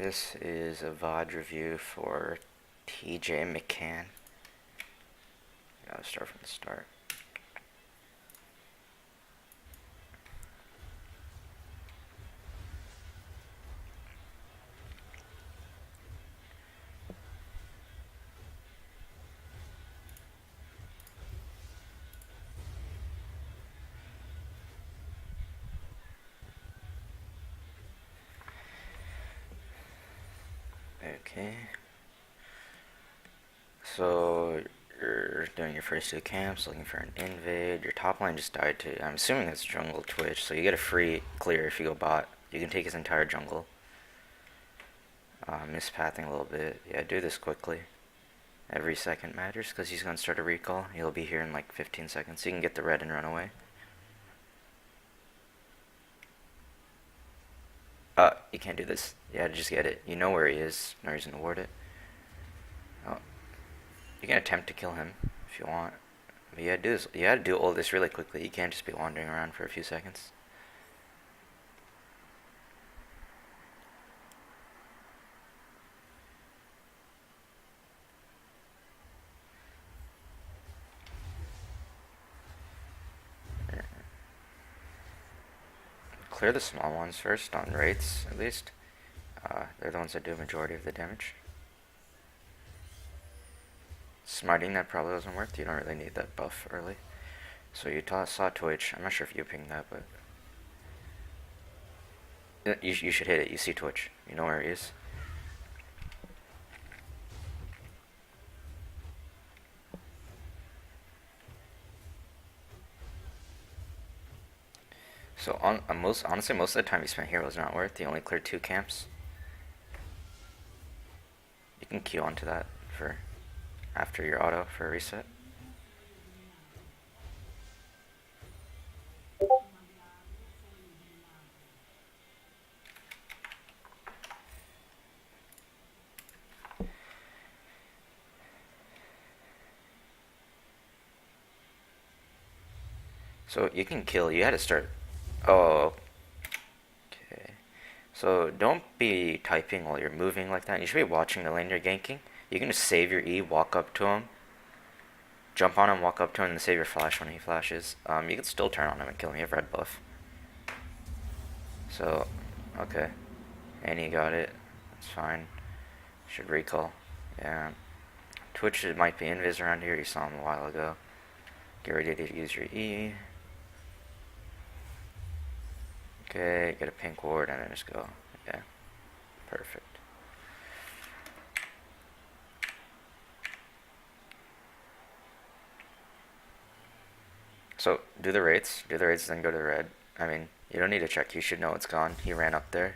This is a VOD review for TJMcCann. Gotta start from the start. Okay. So you're doing your first two camps, looking for an invade. Your top line just died to, I'm assuming it's jungle Twitch, so you get a free clear if you go bot. You can take his entire jungle. Mispathing a little bit. Yeah, do this quickly. Every second matters because he's going to start a recall. He'll be here in like 15 seconds. So you can get the red and run away. You can't do this. Yeah, just get it. You know where he is. No reason to ward it. Oh. You can attempt to kill him if you want. But you gotta do this. You gotta do all this really quickly. You can't just be wandering around for a few seconds. Clear the small ones first on wraiths, at least. They're the ones that do a majority of the damage. Smiting that probably wasn't worth. You don't really need that buff early. So you saw Twitch. I'm not sure if you pinged that, but you should hit it. You see Twitch. You know where he is. So honestly, most of the time you spent here was not worth. You only cleared 2 camps. You can queue onto that for after your auto for a reset. So you can kill. You had to start. Oh. Okay. So don't be typing while you're moving like that. You should be watching the lane you're ganking. You can just save your E, walk up to him, jump on him, walk up to him, and save your flash when he flashes. You can still turn on him and kill him. You have red buff. So, okay. And he got it. That's fine. Should recall. Yeah. Twitch might be invis around here. You saw him a while ago. Get ready to use your E. Okay, get a pink ward and then just go. Yeah. Perfect. So, do the wraiths, then go to the red. I mean, you don't need to check, you should know it's gone. He ran up there.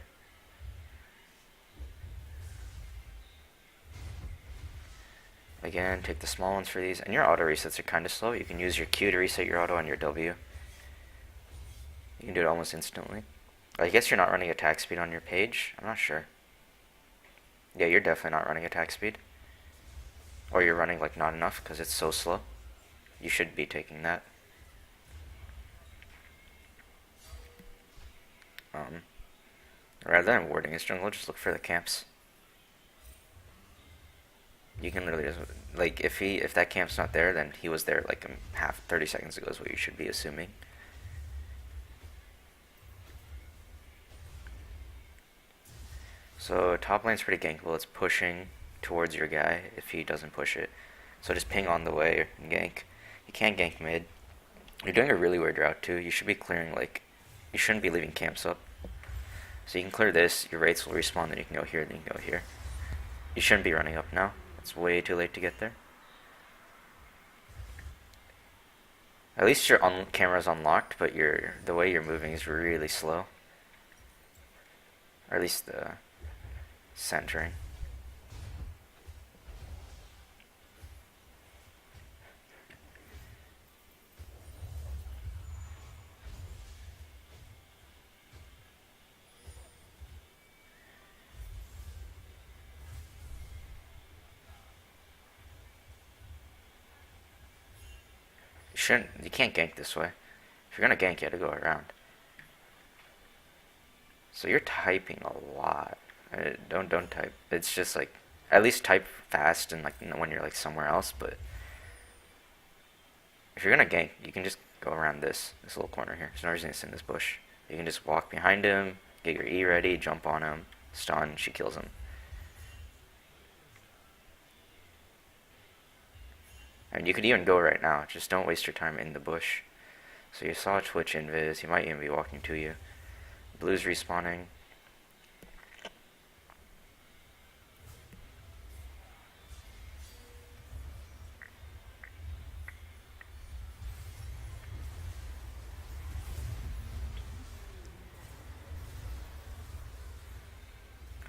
Again, take the small ones for these. And your auto resets are kind of slow. You can use your Q to reset your auto and your W. You can do it almost instantly. I guess you're not running attack speed on your page. I'm not sure. Yeah, you're definitely not running attack speed. Or you're running like not enough because it's so slow. You should be taking that. Rather than warding his jungle, just look for the camps. You can literally just, like, if that camp's not there, then he was there like 30 seconds ago is what you should be assuming. So top lane's pretty gankable. It's pushing towards your guy if he doesn't push it. So just ping on the way and gank. You can't gank mid. You're doing a really weird route too. You should be clearing, like, you shouldn't be leaving camps up. So you can clear this, your wraiths will respawn, then you can go here, then you can go here. You shouldn't be running up now. It's way too late to get there. At least your camera's unlocked, but the way you're moving is really slow. Or at least the centering. You can't gank this way. If you're gonna gank, you have to go around. So you're typing a lot. Don't type. It's just like, at least type fast and like when you're like somewhere else. But if you're gonna gank, you can just go around this little corner here. There's no reason to sit in this bush. You can just walk behind him, get your E ready, jump on him, stun. She kills him. And you could even go right now. Just don't waste your time in the bush. So you saw Twitch invis. He might even be walking to you. Blue's respawning.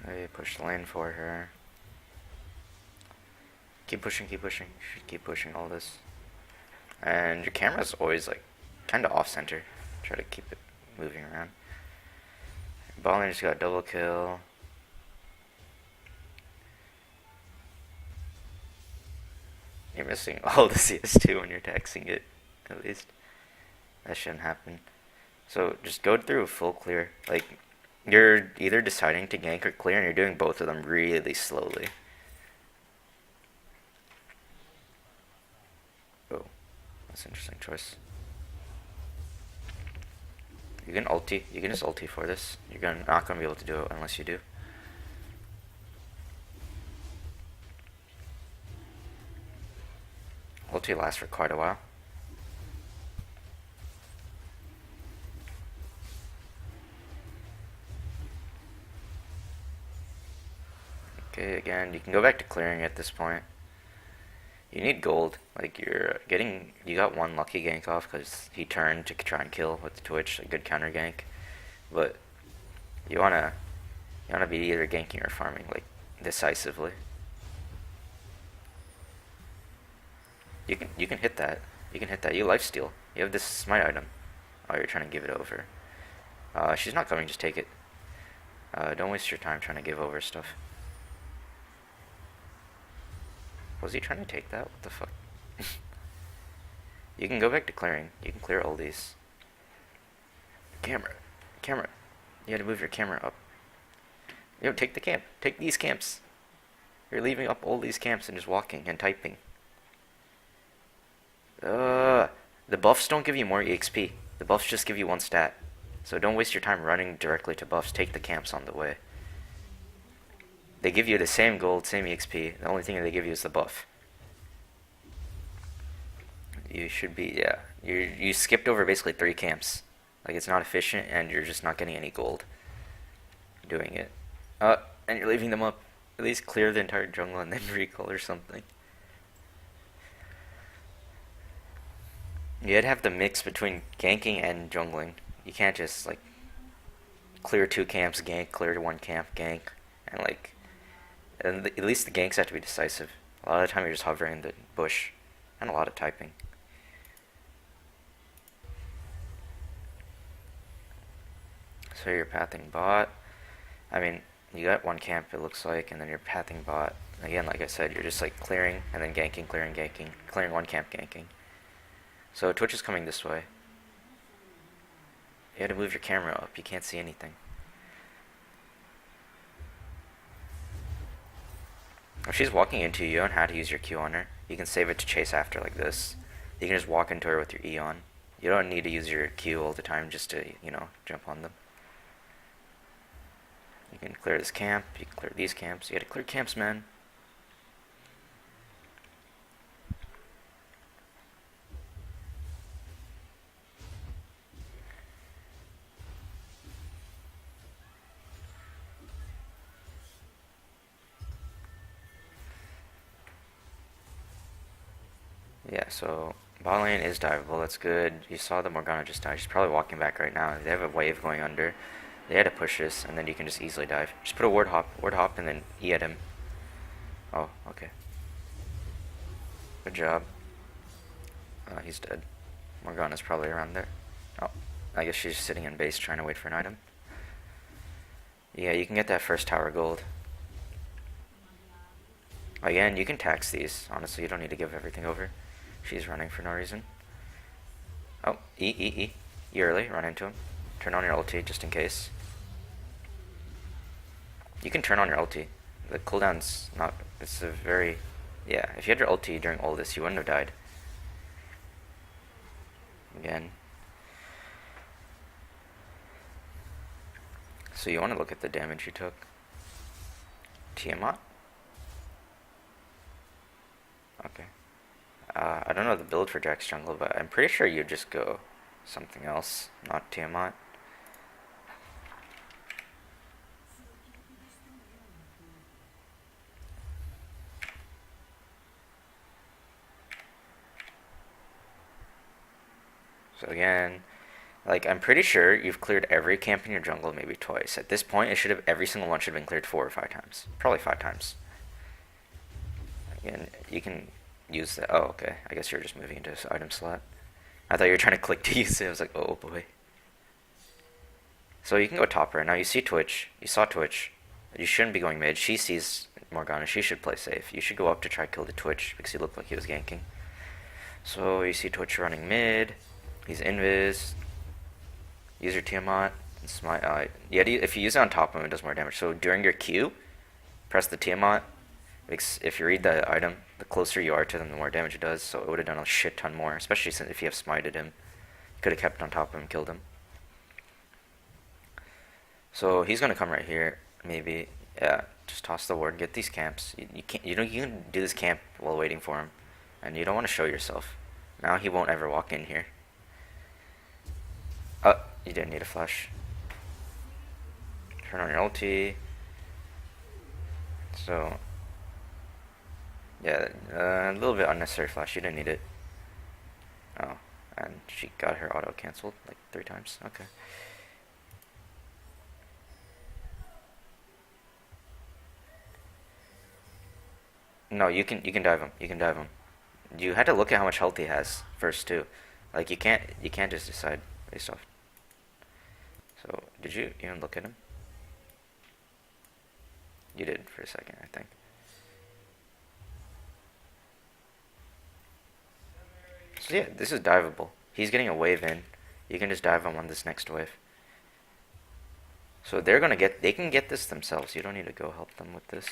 Okay, push the lane for her. Keep pushing, keep pushing. You should keep pushing all this. And your camera's always like kind of off center. Try to keep it moving around. Ball laner just got double kill. You're missing all the CS2 when you're taxing it, at least. That shouldn't happen. So just go through a full clear. Like, you're either deciding to gank or clear, and you're doing both of them really slowly. Oh, that's an interesting choice. You can ulti. You can just ulti for this. You're not gonna be able to do it unless you do. Ulti lasts for quite a while. Okay, again, you can go back to clearing at this point. You need gold. Like, you got one lucky gank off because he turned to try and kill with the Twitch, a good counter gank. But you wanna be either ganking or farming, like, decisively. You can hit that. You can hit that. You lifesteal. You have this smite item. Oh, you're trying to give it over. She's not coming. Just take it. Don't waste your time trying to give over stuff. Was he trying to take that? What the fuck? You can go back to clearing. You can clear all these. Camera. You had to move your camera up. Yo, take the camp. Take these camps. You're leaving up all these camps and just walking and typing. The buffs don't give you more EXP. The buffs just give you one stat. So don't waste your time running directly to buffs. Take the camps on the way. They give you the same gold, same EXP. The only thing they give you is the buff. You should be, yeah. You skipped over basically 3 camps. Like, it's not efficient, and you're just not getting any gold doing it. And you're leaving them up. At least clear the entire jungle and then recall or something. You'd have the mix between ganking and jungling. You can't just, like, clear 2 camps, gank, clear 1 camp, gank, and, like... And at least the ganks have to be decisive. A lot of the time you're just hovering in the bush. And a lot of typing. So you're pathing bot. I mean, you got 1 camp it looks like, and then you're pathing bot. Again, like I said, you're just like clearing, and then ganking, clearing, ganking. Clearing 1 camp, ganking. So Twitch is coming this way. You had to move your camera up. You can't see anything. If she's walking into you, you don't have to use your Q on her. You can save it to chase after like this. You can just walk into her with your E on. You don't need to use your Q all the time just to, jump on them. You can clear this camp. You can clear these camps. You gotta clear camps, man. Yeah, so bot lane is diveable. That's good. You saw that Morgana just died. She's probably walking back right now. They have a wave going under. They had to push this, and then you can just easily dive. Just put a ward hop, and then E at him. Oh, okay. Good job. He's dead. Morgana's probably around there. Oh, I guess she's sitting in base trying to wait for an item. Yeah, you can get that first tower gold. Again, you can tax these. Honestly, you don't need to give everything over. She's running for no reason. Oh, E. You early, run into him. Turn on your ulti just in case. You can turn on your ulti. The cooldown's not. It's a very. Yeah, if you had your ulti during all this, you wouldn't have died. Again. So you want to look at the damage you took. Tiamat? Okay. I don't know the build for Jack's jungle, but I'm pretty sure you'd just go something else, not Tiamat. So again, like, I'm pretty sure you've cleared every camp in your jungle maybe twice. At this point, it should have every single one should have been cleared 4 or 5 times. Probably 5 times. Again, you can use that. Oh, okay. I guess you're just moving into this item slot. I thought you were trying to click to use it. I was like, oh boy. So you can go top right now. You see Twitch. You saw Twitch. You shouldn't be going mid. She sees Morgana. She should play safe. You should go up to try to kill the Twitch because he looked like he was ganking. So you see Twitch running mid. He's invis. Use your Tiamat. And smite. Yeah, if you use it on top of him, it does more damage. So during your Q, press the Tiamat. If you read the item, the closer you are to them, the more damage it does. So it would have done a shit ton more, especially since if you have smited him. You could have kept on top of him, killed him. So he's gonna come right here, maybe. Yeah, just toss the ward, get these camps. You can do this camp while waiting for him, and you don't want to show yourself. Now he won't ever walk in here. You didn't need a flash. Turn on your ulti. So yeah, a little bit unnecessary flash. You didn't need it. Oh, and she got her auto cancelled like 3 times. Okay. No, you can dive him. You can dive him. You had to look at how much health he has first too. Like you can't just decide based off. So did you even look at him? You did for a second, I think. So yeah, this is diveable. He's getting a wave in. You can just dive him on this next wave. So they can get this themselves. You don't need to go help them with this.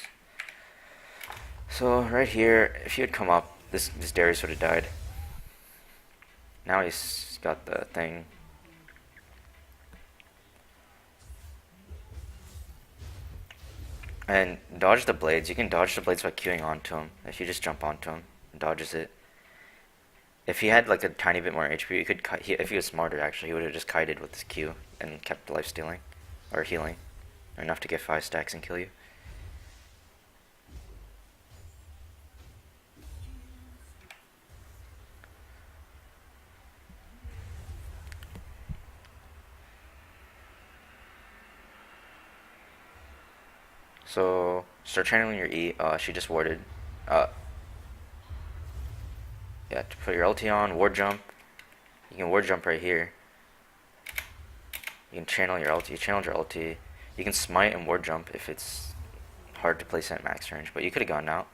So right here, if you had come up, this Darius would have died. Now he's got the thing. And dodge the blades. You can dodge the blades by queuing onto him. If you just jump onto him, dodges it. If he had like a tiny bit more HP, you could if he was smarter actually, he would have just kited with his Q and kept life stealing or healing, enough to get 5 stacks and kill you. So start channeling your E. She just warded. Yeah, to put your ulti on, ward jump. You can ward jump right here. You can channel your ulti. You channeled your ulti. You can smite and ward jump if it's hard to place at max range, but you could have gone out.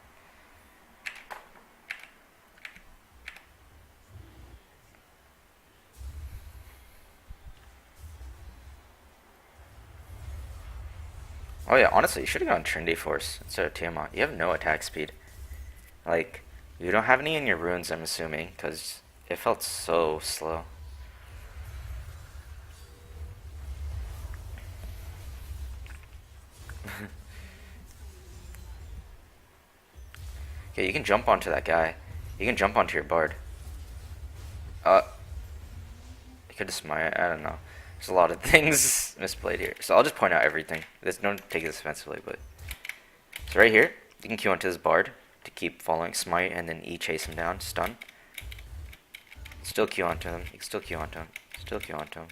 Oh yeah, honestly, you should have gone Trinity Force instead of Tiamat. You have no attack speed. Like, you don't have any in your runes, I'm assuming, because it felt so slow. Okay, you can jump onto that guy. You can jump onto your bard. You could just smite. I don't know. There's a lot of things misplayed here. So I'll just point out everything. Don't take this offensively, but so right here, you can Q onto this bard to keep following smite and then E chase him down, stun. Still Q onto him. You can still Q onto him. Still Q onto him.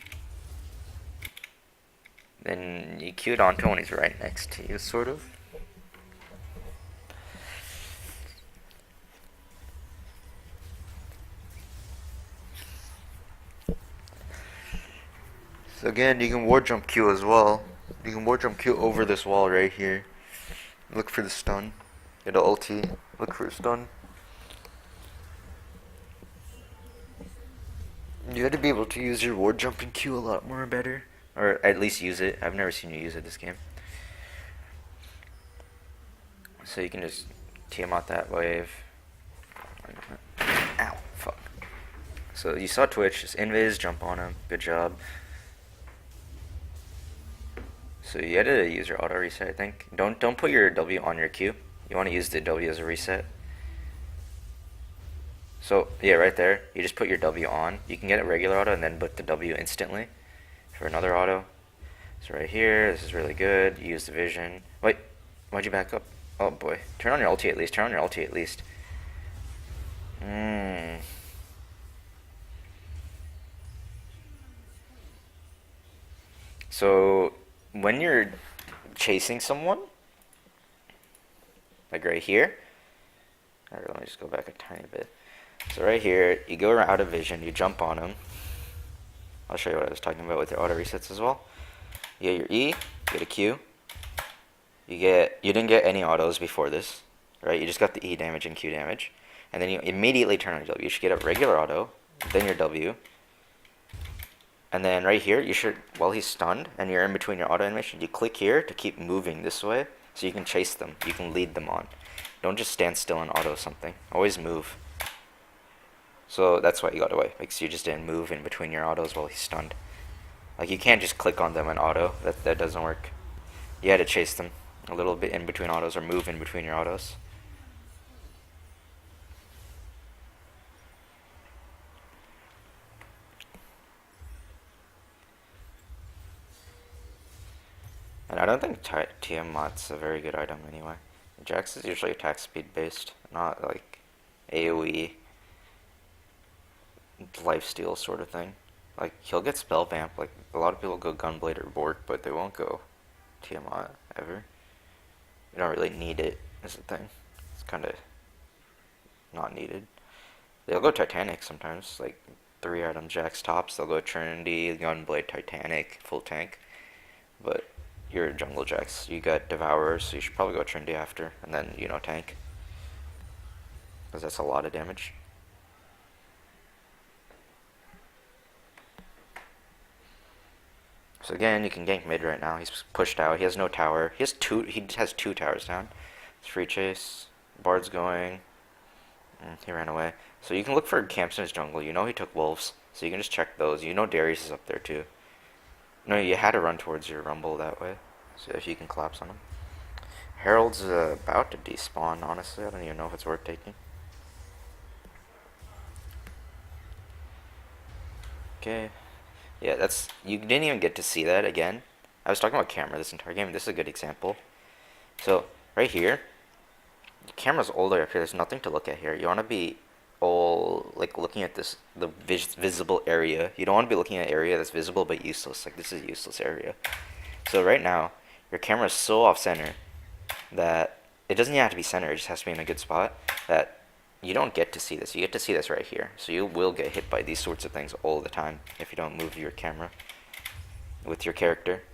Then you Q'd onto him when he's right next to you, sort of. So again, you can ward jump Q as well. You can ward jump Q over this wall right here. Look for the stun. Get an ulti. Look for a stun. You had to be able to use your ward jumping Q a lot more better. Or at least use it. I've never seen you use it this game. So you can just TM out that wave. Ow, fuck. So you saw Twitch, just invis, jump on him. Good job. So you had to use your auto reset, I think. Don't put your W on your Q. You want to use the W as a reset. So yeah, right there, you just put your W on. You can get a regular auto and then put the W instantly for another auto. So right here, this is really good. You use the vision. Wait, why'd you back up? Oh boy, turn on your ulti at least. Turn on your ulti at least. So when you're chasing someone, like right here. Alright, let me just go back a tiny bit. So right here, you go out of vision, you jump on him. I'll show you what I was talking about with your auto resets as well. You get your E, you get a Q. You didn't get any autos before this, right? You just got the E damage and Q damage. And then you immediately turn on your W. You should get a regular auto, then your W. And then right here, you should, while he's stunned and you're in between your auto animation, you click here to keep moving this way so you can chase them. You can lead them on. Don't just stand still and auto something. Always move. So that's why you got away, because you just didn't move in between your autos while he's stunned. Like, you can't just click on them and auto. That doesn't work. You had to chase them a little bit in between autos or move in between your autos. And I don't think Tiamat's a very good item anyway. Jax is usually attack speed based, not like AoE lifesteal sort of thing. Like, he'll get spell vamp. Like, a lot of people go Gunblade or Bork, but they won't go Tiamat ever. You don't really need it, is the thing. It's kind of not needed. They'll go Titanic sometimes, like 3 item Jax tops. They'll go Trinity, Gunblade, Titanic, full tank. But you're jungle Jax. You got Devourers, so you should probably go Trinity after, and then, tank. Because that's a lot of damage. So again, you can gank mid right now. He's pushed out. He has no tower. He has two towers down. It's free chase. Bard's going. He ran away. So you can look for camps in his jungle. You know he took wolves, so you can just check those. You know Darius is up there too. No, you had to run towards your rumble that way. So if you can collapse on him. Herald's about to despawn, honestly. I don't even know if it's worth taking. Okay. Yeah, you didn't even get to see that again. I was talking about camera this entire game. This is a good example. So, right here, the camera's all the way up here. There's nothing to look at here. You want to be all, like, looking at the visible area. You don't want to be looking at an area that's visible but useless. Like, this is a useless area. So right now, your camera is so off-center that it doesn't even have to be center. It just has to be in a good spot that you don't get to see this. You get to see this right here. So you will get hit by these sorts of things all the time if you don't move your camera with your character.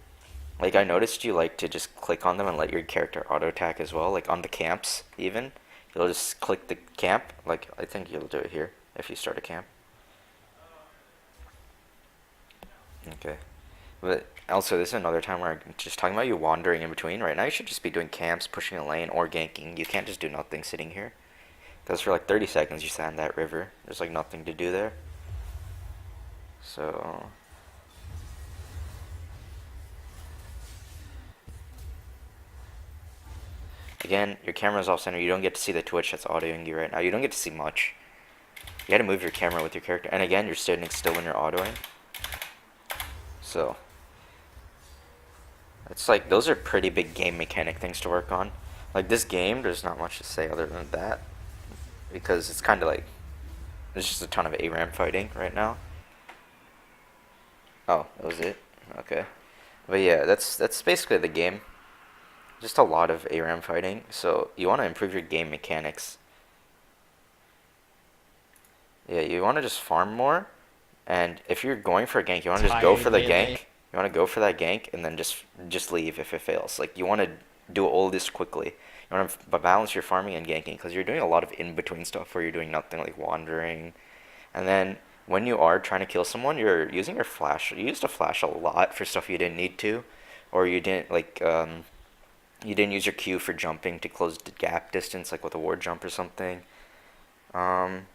Like, I noticed you like to just click on them and let your character auto attack as well. Like on the camps even. You'll just click the camp. Like, I think you'll do it here if you start a camp. Okay. But also, this is another time where I'm just talking about you wandering in between. Right now you should just be doing camps, pushing a lane, or ganking. You can't just do nothing sitting here. Because for like 30 seconds you sat in that river. There's like nothing to do there. So... Again, your camera's off center. You don't get to see the Twitch that's audioing you right now. You don't get to see much. You gotta move your camera with your character. And again, you're standing still when you're autoing. So... It's like, those are pretty big game mechanic things to work on. Like, this game, there's not much to say other than that. Because it's kind of like, there's just a ton of ARAM fighting right now. Oh, that was it? Okay. But yeah, that's basically the game. Just a lot of ARAM fighting. So you want to improve your game mechanics. Yeah, you want to just farm more. And if you're going for a gank, you want to just go for the gank. You want to go for that gank and then just leave if it fails. Like, you want to do all this quickly. You want to balance your farming and ganking, because you're doing a lot of in-between stuff where you're doing nothing, like wandering. And then when you are trying to kill someone, you're using your flash. You used to flash a lot for stuff you didn't need to, or you didn't, like, You didn't use your Q for jumping to close the gap distance, like with a ward jump or something. Um,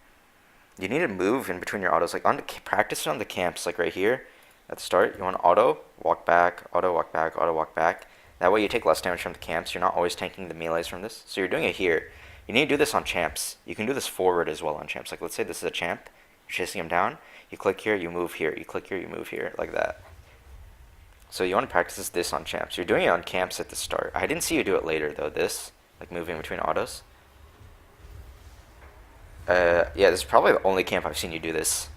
you need to move in between your autos, like on the practice on the camps, like right here at the start. You want to walk back, walk back, walk back. That way you take less damage from the camps. You're not always tanking the melees from this. So you're doing it here. You need to do this on champs. You can do this forward as well on champs. Like let's say this is a champ. You're chasing him down. You click here, you move here. You click here, you move here, like that. So you want to practice this on champs. You're doing it on camps at the start. I didn't see you do it later though. This, like moving between autos. Yeah, this is probably the only camp I've seen you do this.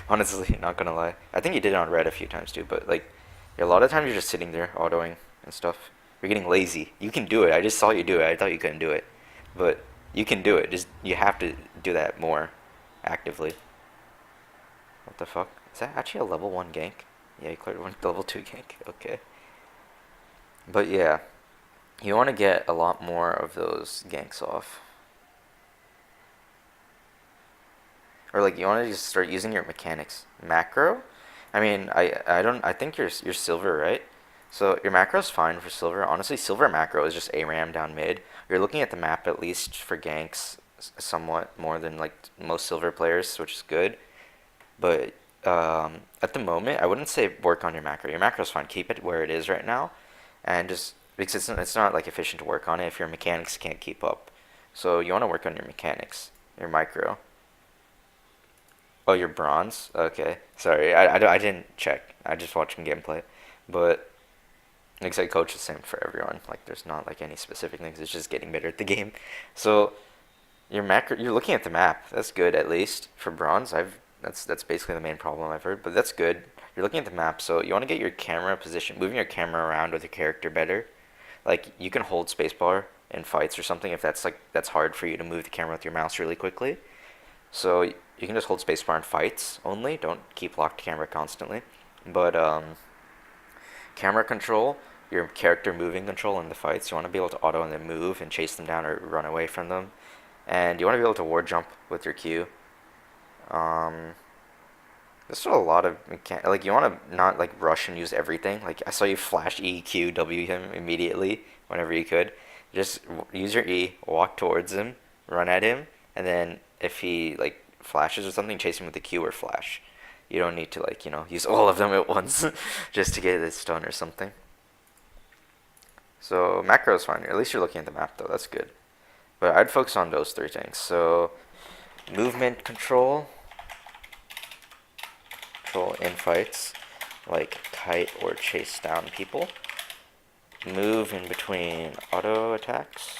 Honestly, not gonna lie. I think you did it on red a few times too, but like, yeah, a lot of times you're just sitting there autoing and stuff. You're getting lazy. You can do it. I just saw you do it. I thought you couldn't do it, but you can do it. Just you have to do that more actively. What the fuck? Is that actually a level 1 gank? Yeah, you cleared one level 2 gank. Okay. But yeah, you want to get a lot more of those ganks off. Or like you want to just start using your mechanics. Macro? I mean, I think you're silver, right? So your macro's fine for silver. Honestly, silver macro is just ARAM down mid. You're looking at the map at least for ganks somewhat more than like most silver players, which is good. But at the moment, I wouldn't say work on your macro. Your macro's fine. Keep it where it is right now, and just because it's not like efficient to work on it if your mechanics can't keep up. So you want to work on your mechanics, your micro. Oh, your bronze? Okay. Sorry, I didn't check. I just watching gameplay. But looks like coach is the same for everyone. Like there's not like any specific things. It's just getting better at the game. So your macro, you're looking at the map. That's good at least for bronze. That's basically the main problem I've heard. But that's good. You're looking at the map, so you want to get your camera position, moving your camera around with your character better. Like you can hold spacebar in fights or something if that's hard for you to move the camera with your mouse really quickly. So you can just hold spacebar in fights only. Don't keep locked camera constantly. But camera control, your character moving control in the fights. You want to be able to auto and then move and chase them down or run away from them. And you want to be able to ward jump with your Q. There's still a lot of like you want to not like rush and use everything. Like I saw you flash E, Q, W him immediately whenever you could. Just use your E, walk towards him, run at him, and then if he like flashes or something, chase him with the Q or flash. You don't need to like use all of them at once just to get it stun or something. So macro is fine. At least you're looking at the map though. That's good. But I'd focus on those 3 things. So movement control in fights, like kite or chase down people. Move in between auto attacks.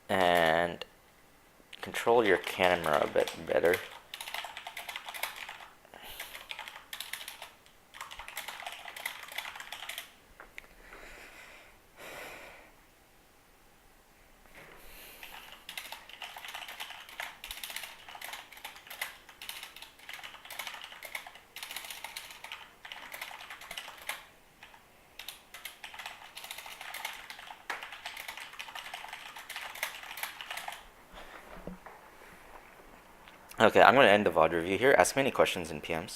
And control your camera a bit better. Okay, I'm going to end the VOD review here. Ask me any questions in PMs.